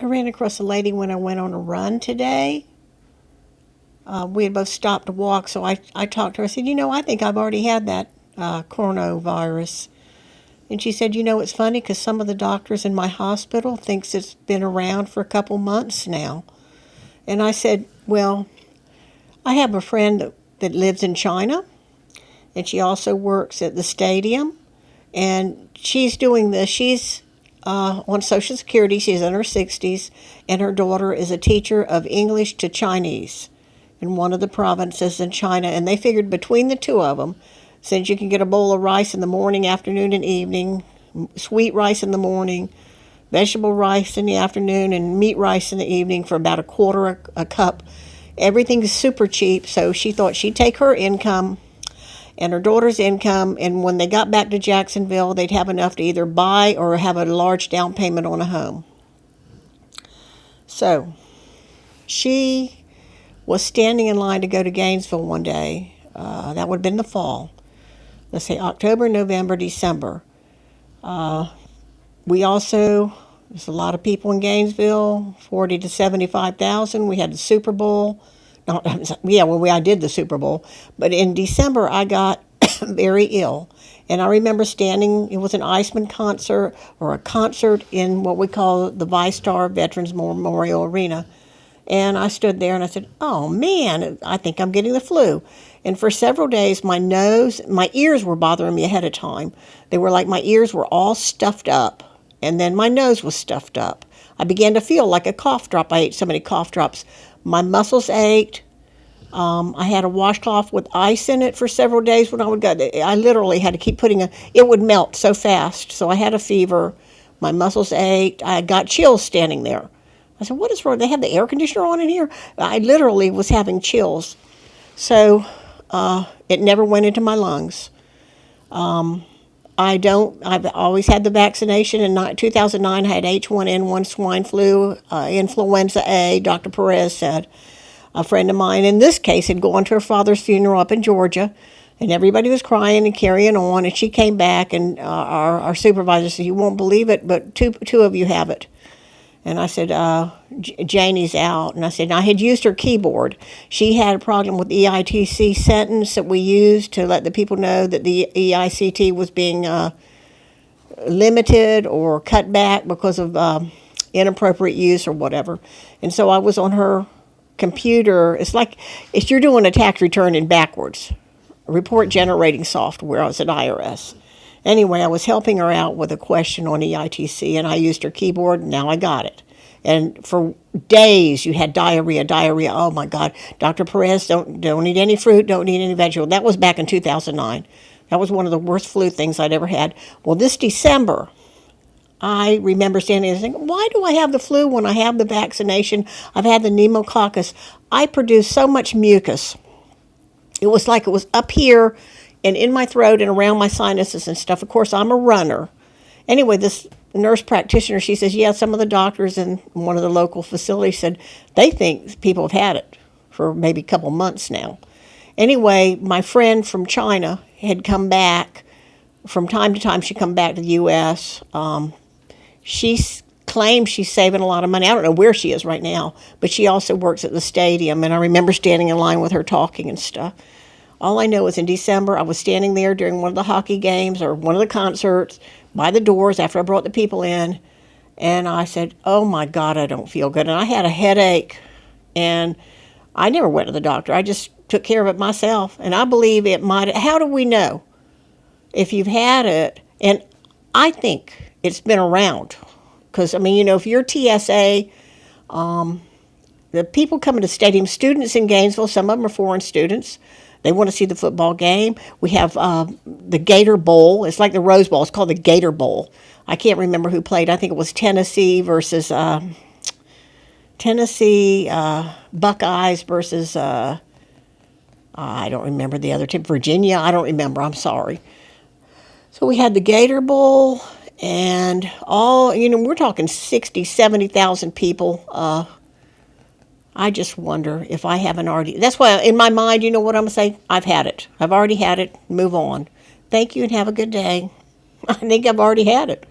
I ran across a lady when I went on a run today. We had both stopped to walk, so I talked to her. I said, I think I've already had that coronavirus. And she said, it's funny because some of the doctors in my hospital thinks it's been around for a couple months now. And I said, well, I have a friend that lives in China, and she also works at the stadium. And she's doing this. She's on Social Security. She's in her 60s, and her daughter is a teacher of English to Chinese in one of the provinces in China. And they figured between the two of them, since you can get a bowl of rice in the morning, afternoon, and evening, sweet rice in the morning, vegetable rice in the afternoon, and meat rice in the evening for about a quarter a cup. Everything's super cheap, so she thought she'd take her income and her daughter's income, and when they got back to Jacksonville, they'd have enough to either buy or have a large down payment on a home. So she was standing in line to go to Gainesville one day. That would have been the fall. Let's say October, November, December. There's a lot of people in Gainesville, 40 to 75,000. We had the Super Bowl. I did the Super Bowl. But in December, I got very ill. And I remember standing, it was an Iceman concert, or a concert in what we call the ViStar Veterans Memorial Arena. And I stood there and I said, oh man, I think I'm getting the flu. And for several days, my ears were bothering me ahead of time. They were like my ears were all stuffed up. And then my nose was stuffed up. I began to feel like a cough drop. I ate so many cough drops. My muscles ached. I had a washcloth with ice in it for several days when I would go. I literally had to keep it would melt so fast. So I had a fever. My muscles ached. I got chills standing there. I said, what is wrong? They have the air conditioner on in here? I literally was having chills. So it never went into my lungs. I've always had the vaccination. In 2009, I had H1N1 swine flu, influenza A, Dr. Perez said. A friend of mine, in this case, had gone to her father's funeral up in Georgia, and everybody was crying and carrying on, and she came back, and our supervisor said, you won't believe it, but two of you have it. And I said, Janie's out. And I said, I had used her keyboard. She had a problem with the EITC sentence that we used to let the people know that the EICT was being limited or cut back because of inappropriate use or whatever. And so I was on her computer. It's like you're doing a tax return in backwards. Report generating software. I was at IRS. Anyway, I was helping her out with a question on EITC, and I used her keyboard, and now I got it. And for days, you had diarrhea. Oh, my God. Dr. Perez, don't eat any fruit, don't eat any vegetable. That was back in 2009. That was one of the worst flu things I'd ever had. Well, this December, I remember standing there thinking, why do I have the flu when I have the vaccination? I've had the pneumococcus. I produced so much mucus. It was like it was up here and in my throat and around my sinuses and stuff. Of course, I'm a runner. Anyway, this nurse practitioner, she says, yeah, some of the doctors in one of the local facilities said they think people have had it for maybe a couple months now. Anyway, my friend from China had come back. From time to time, she'd come back to the U.S. She claims she's saving a lot of money. I don't know where she is right now, but she also works at the stadium, and I remember standing in line with her talking and stuff. All I know is in December, I was standing there during one of the hockey games or one of the concerts by the doors after I brought the people in, and I said, oh, my God, I don't feel good. And I had a headache, and I never went to the doctor. I just took care of it myself, and I believe it might. How do we know if you've had it? And I think it's been around because, if you're TSA, the people coming to the stadium, students in Gainesville, some of them are foreign students. They want to see the football game. We have the Gator Bowl. It's like the Rose Bowl. It's called the Gator Bowl. I can't remember who played. I think it was Tennessee versus Buckeyes versus, I don't remember the other team. Virginia, I don't remember. I'm sorry. So we had the Gator Bowl, and we're talking 60, 70,000 people. I just wonder if I haven't already. That's why in my mind, you know what I'm going to say? I've had it. I've already had it. Move on. Thank you and have a good day. I think I've already had it.